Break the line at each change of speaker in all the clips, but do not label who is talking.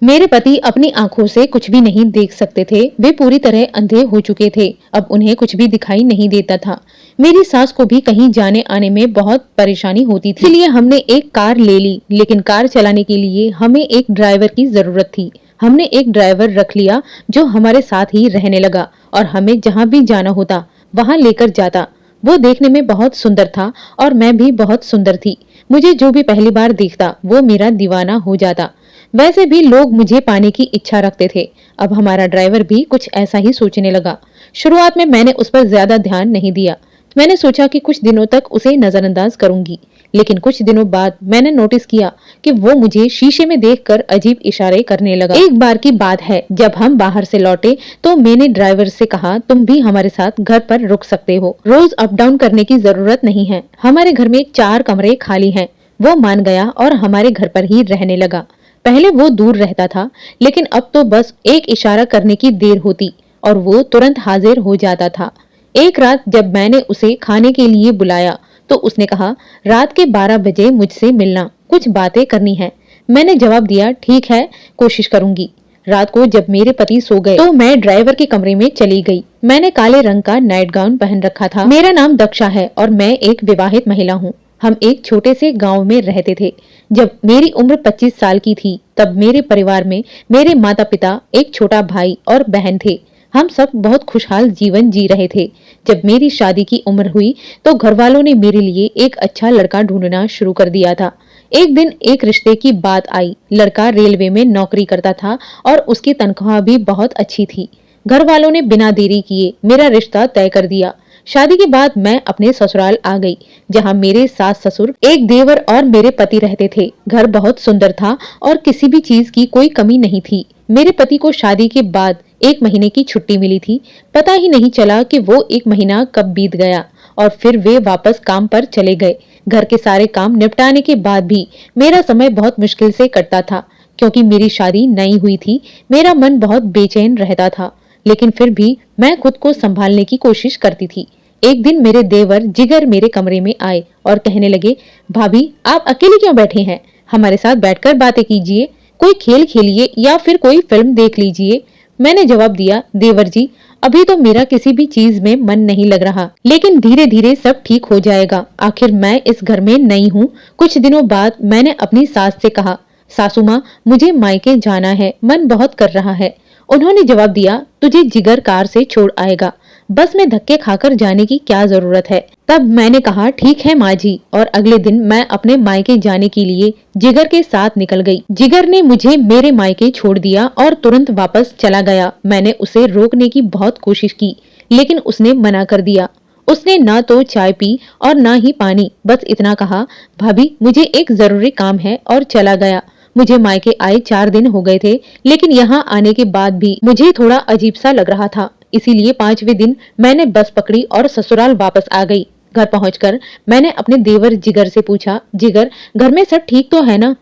मेरे पति अपनी आंखों से कुछ भी नहीं देख सकते थे। वे पूरी तरह अंधे हो चुके थे। अब उन्हें कुछ भी दिखाई नहीं देता था। मेरी सास को भी कहीं जाने आने में बहुत परेशानी होती थी, इसलिए हमने एक कार ले ली। लेकिन कार चलाने के लिए हमें एक ड्राइवर की जरूरत थी। हमने एक ड्राइवर रख लिया जो हमारे साथ ही रहने लगा और हमें जहाँ भी जाना होता वहाँ लेकर जाता। वो देखने में बहुत सुंदर था और मैं भी बहुत सुंदर थी। मुझे जो भी पहली बार देखता वो मेरा दीवाना हो जाता। वैसे भी लोग मुझे पाने की इच्छा रखते थे। अब हमारा ड्राइवर भी कुछ ऐसा ही सोचने लगा। शुरुआत में मैंने उस पर ज्यादा ध्यान नहीं दिया। मैंने सोचा कि कुछ दिनों तक उसे नजरअंदाज करूंगी, लेकिन कुछ दिनों बाद मैंने नोटिस किया कि वो मुझे शीशे में देखकर अजीब इशारे करने लगा। एक बार की बात है, जब हम बाहर से लौटे तो मैंने ड्राइवर से कहा, तुम भी हमारे साथ घर पर रुक सकते हो, रोज अप डाउन करने की जरूरत नहीं है। हमारे घर में 4 कमरे खाली हैं। वो मान गया और हमारे घर पर ही रहने लगा। पहले वो दूर रहता था, लेकिन अब तो बस एक इशारा करने की देर होती और वो तुरंत हाजिर हो जाता था। एक रात जब मैंने उसे खाने के लिए बुलाया तो उसने कहा, रात के 12 बजे मुझसे मिलना, कुछ बातें करनी है। मैंने जवाब दिया, ठीक है, कोशिश करूंगी। रात को जब मेरे पति सो गए तो मैं ड्राइवर के कमरे में चली गई। मैंने काले रंग का नाइट गाउन पहन रखा था। मेरा नाम दक्षा है और मैं एक विवाहित महिला हूँ। हम एक छोटे से गांव में रहते थे। जब मेरी उम्र 25 साल की थी तब मेरे परिवार में मेरे माता पिता, एक छोटा भाई और बहन थे। हम सब बहुत खुशहाल जीवन जी रहे थे। जब मेरी शादी की उम्र हुई तो घर वालों ने मेरे लिए एक अच्छा लड़का ढूंढना शुरू कर दिया था। एक दिन एक रिश्ते की बात आई। लड़का रेलवे में नौकरी करता था और उसकी तनख्वाह भी बहुत अच्छी थी। घर वालों ने बिना देरी किए मेरा रिश्ता तय कर दिया। शादी के बाद मैं अपने ससुराल आ गई, जहां मेरे सास ससुर, एक देवर और मेरे पति रहते थे। घर बहुत सुंदर था और किसी भी चीज की कोई कमी नहीं थी। मेरे पति को शादी के बाद 1 महीने की छुट्टी मिली थी। पता ही नहीं चला कि वो 1 महीना कब बीत गया और फिर वे वापस काम पर चले गए। घर के सारे काम निपटाने के बाद भी मेरा समय बहुत मुश्किल से कटता था, क्योंकि मेरी शादी नई हुई थी। मेरा मन बहुत बेचैन रहता था, लेकिन फिर भी मैं खुद को संभालने की कोशिश करती थी। एक दिन मेरे देवर जिगर मेरे कमरे में आए और कहने लगे, भाभी आप अकेले क्यों बैठे हैं? हमारे साथ बैठकर बातें कीजिए, कोई खेल खेलिए या फिर कोई फिल्म देख लीजिए। मैंने जवाब दिया, देवर जी, अभी तो मेरा किसी भी चीज में मन नहीं लग रहा, लेकिन धीरे धीरे सब ठीक हो जाएगा। आखिर मैं इस घर में नई हूँ। कुछ दिनों बाद मैंने अपनी सास से कहा, सासू माँ, मुझे मायके जाना है, मन बहुत कर रहा है। उन्होंने जवाब दिया, तुझे जिगर कार से छोड़ आएगा, बस में धक्के खाकर जाने की क्या जरूरत है। तब मैंने कहा, ठीक है माँ जी, और अगले दिन मैं अपने मायके जाने के लिए जिगर के साथ निकल गई। जिगर ने मुझे मेरे मायके छोड़ दिया और तुरंत वापस चला गया। मैंने उसे रोकने की बहुत कोशिश की, लेकिन उसने मना कर दिया। उसने ना तो चाय पी और ना ही पानी, बस इतना कहा, भाभी मुझे एक जरूरी काम है, और चला गया। मुझे मायके आए 4 दिन हो गए थे, लेकिन यहाँ आने के बाद भी मुझे थोड़ा अजीब सा लग रहा था। इसीलिए 5वें दिन मैंने बस पकड़ी और ससुराल वापस आ गई। घर पहुंचकर मैंने अपने देवर जिगर से पूछा, जिगर, घर में सब ठीक तो है ना?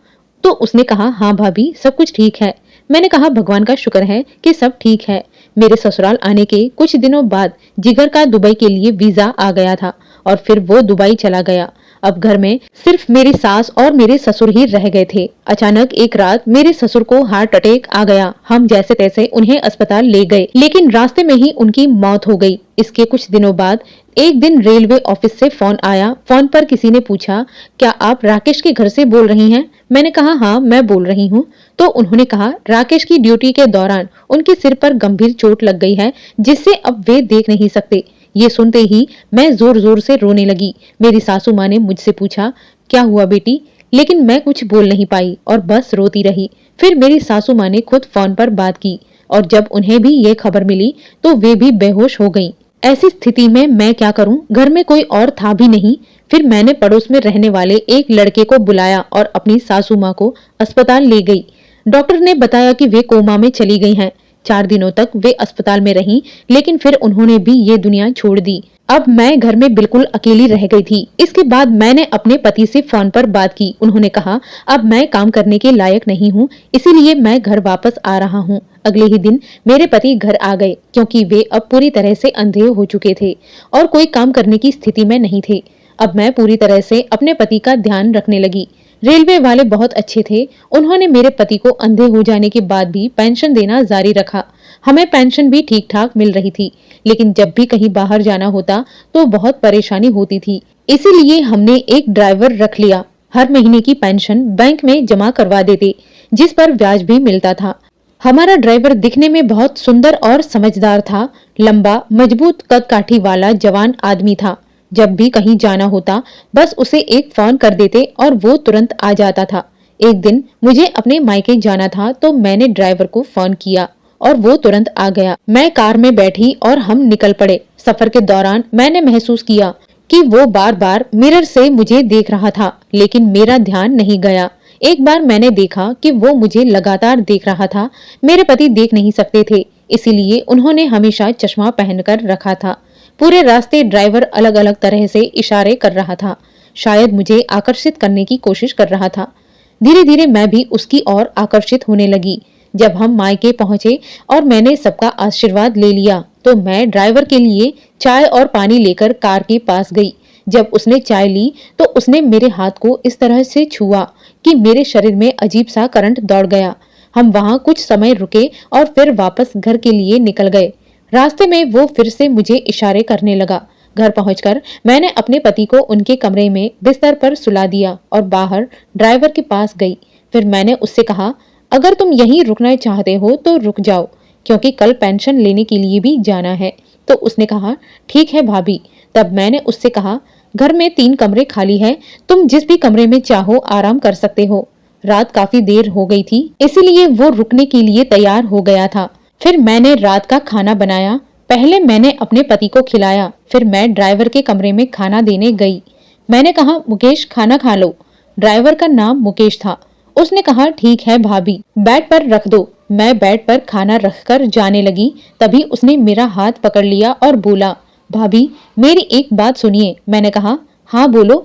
तो उसने कहा, हाँ भाभी, सब कुछ ठीक है। मैंने कहा, भगवान का शुक्र है कि सब ठीक है। मेरे ससुराल आने के कुछ दिनों बाद जिगर का दुबई के लिए वीजा आ गया था और फिर वो दुबई चला गया। अब घर में सिर्फ मेरी सास और मेरे ससुर ही रह गए थे। अचानक एक रात मेरे ससुर को हार्ट अटैक आ गया। हम जैसे तैसे उन्हें अस्पताल ले गए, लेकिन रास्ते में ही उनकी मौत हो गई। इसके कुछ दिनों बाद एक दिन रेलवे ऑफिस से फोन आया। फोन पर किसी ने पूछा, क्या आप राकेश के घर से बोल रही हैं? मैंने कहा, हाँ मैं बोल रही हूँ। तो उन्होंने कहा, राकेश की ड्यूटी के दौरान उनके सिर पर गंभीर चोट लग गई है, जिससे अब वे देख नहीं सकते। ये सुनते ही मैं जोर जोर से रोने लगी। मेरी सासू माँ ने मुझसे पूछा, क्या हुआ बेटी? लेकिन मैं कुछ बोल नहीं पाई और बस रोती रही। फिर मेरी सासू माँ ने खुद फोन पर बात की और जब उन्हें भी ये खबर मिली तो वे भी बेहोश हो गईं। ऐसी स्थिति में मैं क्या करूं? घर में कोई और था भी नहीं। फिर मैंने पड़ोस में रहने वाले एक लड़के को बुलाया और अपनी सासू माँ को अस्पताल ले गई। डॉक्टर ने बताया कि वे कोमा में चली गई हैं। 4 दिनों तक वे अस्पताल में रहीं, लेकिन फिर उन्होंने भी ये दुनिया छोड़ दी। अब मैं घर में बिल्कुल अकेली रह गई थी। इसके बाद मैंने अपने पति से फोन पर बात की। उन्होंने कहा, अब मैं काम करने के लायक नहीं हूँ, इसीलिए मैं घर वापस आ रहा हूँ। अगले ही दिन मेरे पति घर आ गए, क्योंकि वे अब पूरी तरह से अंधे हो चुके थे और कोई काम करने की स्थिति में नहीं थे। अब मैं पूरी तरह से अपने पति का ध्यान रखने लगी। रेलवे वाले बहुत अच्छे थे। उन्होंने मेरे पति को अंधे हो जाने के बाद भी पेंशन देना जारी रखा। हमें पेंशन भी ठीक ठाक मिल रही थी, लेकिन जब भी कहीं बाहर जाना होता तो बहुत परेशानी होती थी। इसीलिए हमने एक ड्राइवर रख लिया। हर महीने की पेंशन बैंक में जमा करवा देते, जिस पर ब्याज भी मिलता था। हमारा ड्राइवर दिखने में बहुत सुंदर और समझदार था। लंबा, मजबूत कद-काठी वाला जवान आदमी था। जब भी कहीं जाना होता बस उसे एक फोन कर देते और वो तुरंत आ जाता था। एक दिन मुझे अपने मायके जाना था तो मैंने ड्राइवर को फोन किया और वो तुरंत आ गया। मैं कार में बैठी और हम निकल पड़े। सफर के दौरान मैंने महसूस किया कि वो बार बार मिरर से मुझे देख रहा था, लेकिन मेरा ध्यान नहीं गया। एक बार मैंने देखा कि वो मुझे लगातार देख रहा था। मेरे पति देख नहीं सकते थे, इसीलिए उन्होंने हमेशा चश्मा पहनकर रखा था। पूरे रास्ते ड्राइवर अलग अलग तरह से इशारे कर रहा था, शायद मुझे आकर्षित करने की कोशिश कर रहा था। धीरे धीरे मैं भी उसकी ओर आकर्षित होने लगी। जब हम मायके पहुंचे और मैंने सबका आशीर्वाद ले लिया तो मैं ड्राइवर के लिए चाय और पानी लेकर कार के पास गई। जब उसने चाय ली तो उसने मेरे हाथ को इस तरह से छुआ कि मेरे शरीर में अजीब सा करंट दौड़ गया। हम वहां कुछ समय रुके और फिर वापस घर के लिए निकल गए। रास्ते में वो फिर से मुझे इशारे करने लगा। घर पहुंचकर मैंने अपने पति को उनके कमरे में बिस्तर पर सुला दिया और बाहर ड्राइवर के पास गई। फिर मैंने उससे कहा, अगर तुम यहीं रुकना चाहते हो तो रुक जाओ, क्योंकि कल पेंशन लेने के लिए भी जाना है। तो उसने कहा, ठीक है भाभी। तब मैंने उससे कहा, घर में 3 कमरे खाली है, तुम जिस भी कमरे में चाहो आराम कर सकते हो। रात काफी देर हो गई थी, इसीलिए वो रुकने के लिए तैयार हो गया था। फिर मैंने रात का खाना बनाया। पहले मैंने अपने पति को खिलाया, फिर मैं ड्राइवर के कमरे में खाना देने गई। मैंने कहा, मुकेश खाना खा लो। ड्राइवर का नाम मुकेश था। उसने कहा, ठीक है भाभी, बेड पर रख दो। मैं बेड पर खाना रखकर जाने लगी, तभी उसने मेरा हाथ पकड़ लिया और बोला, भाभी मेरी एक बात सुनिए। मैंने कहा, हाँ बोलो।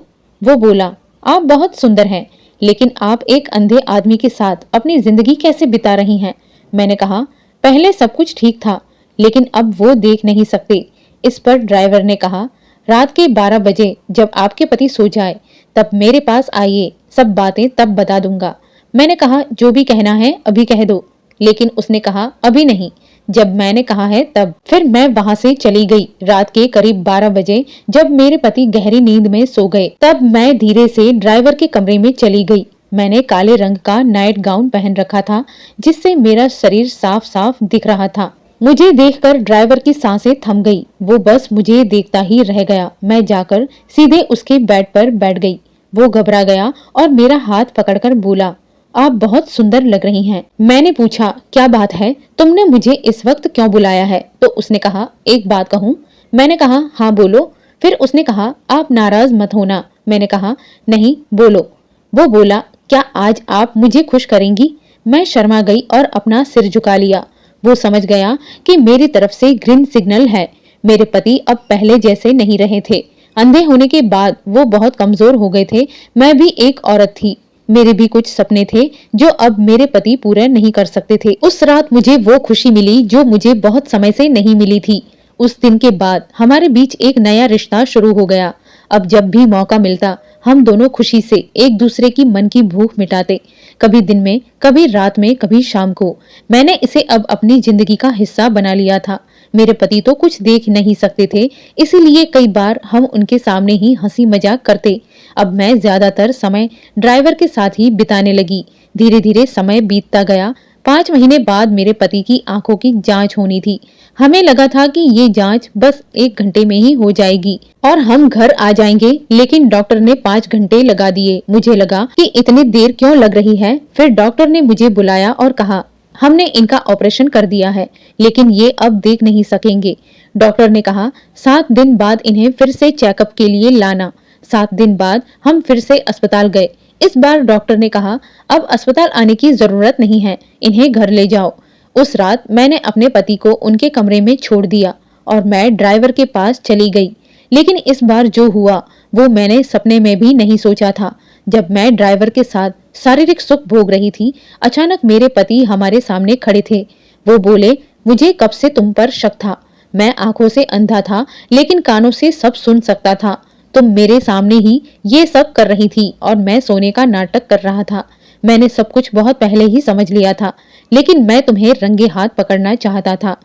वो बोला, आप बहुत सुंदर हैं, लेकिन आप एक अंधे आदमी के साथ अपनी जिंदगी कैसे बिता रही हैं? मैंने कहा, पहले सब कुछ ठीक था, लेकिन अब वो देख नहीं सकते। इस पर ड्राइवर ने कहा, रात के 12 बजे जब आपके पति सो जाए तब मेरे पास आइए, सब बातें तब बता दूंगा। मैंने कहा, जो भी कहना है अभी कह दो। लेकिन उसने कहा, अभी नहीं, जब मैंने कहा है तब। फिर मैं वहां से चली गई। रात के करीब 12 बजे जब मेरे पति गहरी नींद में सो गए तब मैं धीरे से ड्राइवर के कमरे में चली गई। मैंने काले रंग का नाइट गाउन पहन रखा था, जिससे मेरा शरीर साफ साफ दिख रहा था। मुझे देखकर ड्राइवर की सांसें थम गई। वो बस मुझे देखता ही रह गया। मैं जाकर सीधे उसके बेड पर बैठ गई। वो घबरा गया और मेरा हाथ पकड़कर बोला, आप बहुत सुंदर लग रही हैं। मैंने पूछा, क्या बात है, तुमने मुझे इस वक्त क्यों बुलाया है? तो उसने कहा, एक बात कहूँ? मैंने कहा, हाँ बोलो। फिर उसने कहा, आप नाराज मत होना। मैंने कहा, नहीं बोलो। वो बोला, क्या आज आप मुझे खुश करेंगी? मैं शर्मा गई और अपना सिर झुका लिया। वो समझ गया कि मेरी तरफ से ग्रीन सिग्नल है। मेरे पति अब पहले जैसे नहीं रहे थे। अंधे होने के बाद वो बहुत कमजोर हो गए थे। मैं भी एक औरत थी। मेरे भी कुछ सपने थे जो अब मेरे पति पूरे नहीं कर सकते थे। उस रात मुझे वो खुशी मिली जो मुझे बहुत समय से नहीं मिली थी। उस दिन के बाद हमारे बीच एक नया रिश्ता शुरू हो गया। अब जब भी मौका मिलता हम दोनों खुशी से एक दूसरे की मन की भूख मिटाते, कभी दिन में, कभी रात में, कभी शाम को। मैंने इसे अब अपनी जिंदगी का हिस्सा बना लिया था। मेरे पति तो कुछ देख नहीं सकते थे, इसीलिए कई बार हम उनके सामने ही हंसी मजाक करते। अब मैं ज्यादातर समय ड्राइवर के साथ ही बिताने लगी। धीरे धीरे समय बीतता गया। 5 महीने बाद मेरे पति की आंखों की जांच होनी थी। हमें लगा था कि ये जांच बस 1 घंटे में ही हो जाएगी और हम घर आ जाएंगे, लेकिन डॉक्टर ने 5 घंटे लगा दिए। मुझे लगा कि इतनी देर क्यों लग रही है। फिर डॉक्टर ने मुझे बुलाया और कहा, हमने इनका ऑपरेशन कर दिया है, लेकिन ये अब देख नहीं सकेंगे। डॉक्टर ने कहा, 7 दिन बाद इन्हें फिर से चेकअप के लिए लाना। 7 दिन बाद हम फिर से अस्पताल गए। इस बार डॉक्टर ने कहा, अब अस्पताल आने की जरूरत नहीं है, इन्हें घर ले जाओ। उस रात मैंने अपने पति को उनके कमरे में छोड़ दिया और मैं ड्राइवर के पास चली गई। लेकिन इस बार जो हुआ वो मैंने सपने में भी नहीं सोचा था। जब मैं ड्राइवर के साथ शारीरिक सुख भोग रही थी, अचानक मेरे पति हमारे सामने खड़े थे। वो बोले, मुझे कब से तुम पर शक था। मैं आंखों से अंधा था, लेकिन कानों से सब सुन सकता था। तुम मेरे सामने ही ये सब कर रही थी और मैं सोने का नाटक कर रहा था। मैंने सब कुछ बहुत पहले ही समझ लिया था, लेकिन मैं तुम्हें रंगे हाथ पकड़ना चाहता था।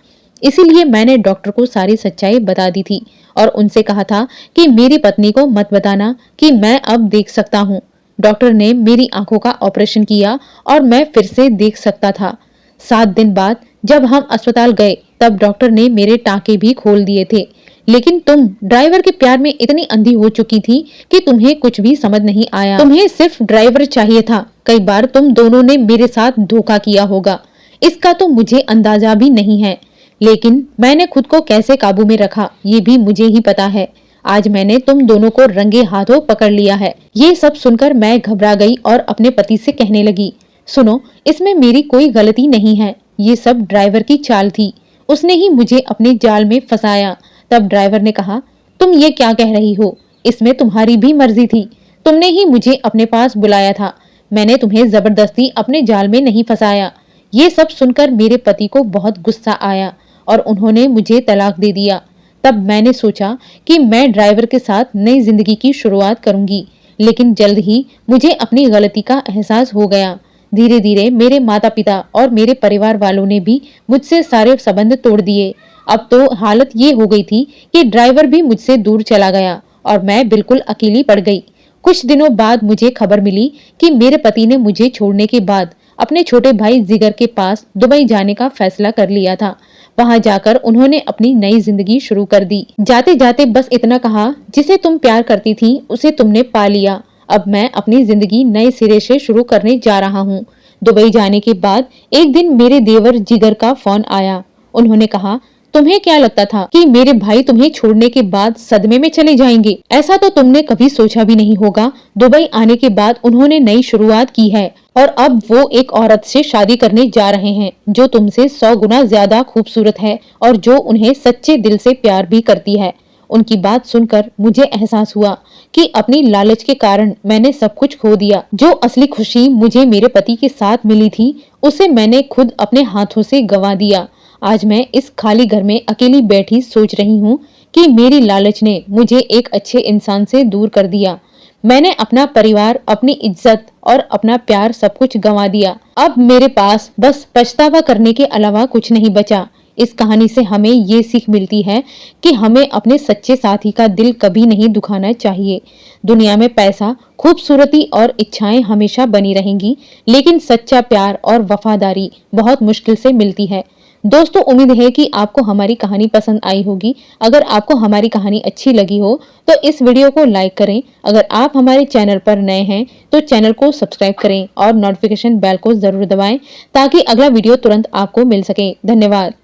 इसीलिए मैंने डॉक्टर को सारी सच्चाई बता दी थी और उनसे कहा था कि मेरी पत्नी को मत बताना कि मैं अब देख सकता हूँ। डॉक्टर ने मेरी आंखों का ऑपरेशन किया और मैं फिर से देख सकता था। 7 दिन बाद जब हम अस्पताल गए तब डॉक्टर ने मेरे टाँके भी खोल दिए थे। लेकिन तुम ड्राइवर के प्यार में इतनी अंधी हो चुकी थी कि तुम्हें कुछ भी समझ नहीं आया। तुम्हें सिर्फ ड्राइवर चाहिए था। कई बार तुम दोनों ने मेरे साथ धोखा किया होगा, इसका तो मुझे अंदाजा भी नहीं है, लेकिन मैंने खुद को कैसे काबू में रखा ये भी मुझे ही पता है। आज मैंने तुम दोनों को रंगे हाथों पकड़ लिया है। ये सब सुनकर मैं घबरा गई और अपने पति से कहने लगी, सुनो, इसमें मेरी कोई गलती नहीं है, ये सब ड्राइवर की चाल थी, उसने ही मुझे अपने जाल में फंसाया। तब ड्राइवर ने कहा, तुम ये क्या कह रही हो, इसमें तुम्हारी भी मर्जी थी, तुमने ही मुझे अपने पास बुलाया था, मैंने तुम्हें जबरदस्ती अपने जाल में नहीं फंसाया। ये सब सुनकर मेरे पति को बहुत गुस्सा आया और उन्होंने मुझे तलाक दे दिया। तब मैंने सोचा कि मैं ड्राइवर के साथ नई जिंदगी की शुरुआत करूंगी, लेकिन जल्द ही मुझे अपनी गलती का एहसास हो गया। धीरे धीरे मेरे माता पिता और मेरे परिवार वालों ने भी मुझसे सारे संबंध तोड़ दिए। अब तो हालत ये हो गई थी कि ड्राइवर भी मुझसे दूर चला गया और मैं बिल्कुल अकेली पड़ गई। कुछ दिनों बाद मुझे खबर मिली कि मेरे पति ने मुझे छोड़ने के बाद अपने छोटे भाई जिगर के पास दुबई जाने का फैसला कर लिया था। वहां जाकर उन्होंने अपनी नई जिंदगी शुरू कर दी। जाते जाते बस इतना कहा, जिसे तुम प्यार करती थी उसे तुमने पा लिया, अब मैं अपनी जिंदगी नए सिरे से शुरू करने जा रहा हूँ। दुबई जाने के बाद एक दिन मेरे देवर जिगर का फोन आया। उन्होंने कहा, तुम्हें क्या लगता था कि मेरे भाई तुम्हें छोड़ने के बाद सदमे में चले जाएंगे? ऐसा तो तुमने कभी सोचा भी नहीं होगा। दुबई आने के बाद उन्होंने नई शुरुआत की है और अब वो एक औरत से शादी करने जा रहे हैं जो तुमसे 100 गुना ज्यादा खूबसूरत है और जो उन्हें सच्चे दिल से प्यार भी करती है। उनकी बात सुनकर मुझे एहसास हुआ कि अपनी लालच के कारण मैंने सब कुछ खो दिया। जो असली खुशी मुझे मेरे पति के साथ मिली थी उसे मैंने खुद अपने हाथों से गंवा दिया। आज मैं इस खाली घर में अकेली बैठी सोच रही हूँ कि मेरी लालच ने मुझे एक अच्छे इंसान से दूर कर दिया। मैंने अपना परिवार, अपनी इज्जत और अपना प्यार सब कुछ गंवा दिया। अब मेरे पास बस पछतावा करने के अलावा कुछ नहीं बचा। इस कहानी से हमें ये सीख मिलती है कि हमें अपने सच्चे साथी का दिल कभी नहीं दुखाना चाहिए। दुनिया में पैसा, खूबसूरती और इच्छाएं हमेशा बनी रहेंगी, लेकिन सच्चा प्यार और वफादारी बहुत मुश्किल से मिलती है। दोस्तों, उम्मीद है कि आपको हमारी कहानी पसंद आई होगी। अगर आपको हमारी कहानी अच्छी लगी हो तो इस वीडियो को लाइक करें। अगर आप हमारे चैनल पर नए हैं तो चैनल को सब्सक्राइब करें और नोटिफिकेशन बेल को जरूर दबाएं ताकि अगला वीडियो तुरंत आपको मिल सके। धन्यवाद।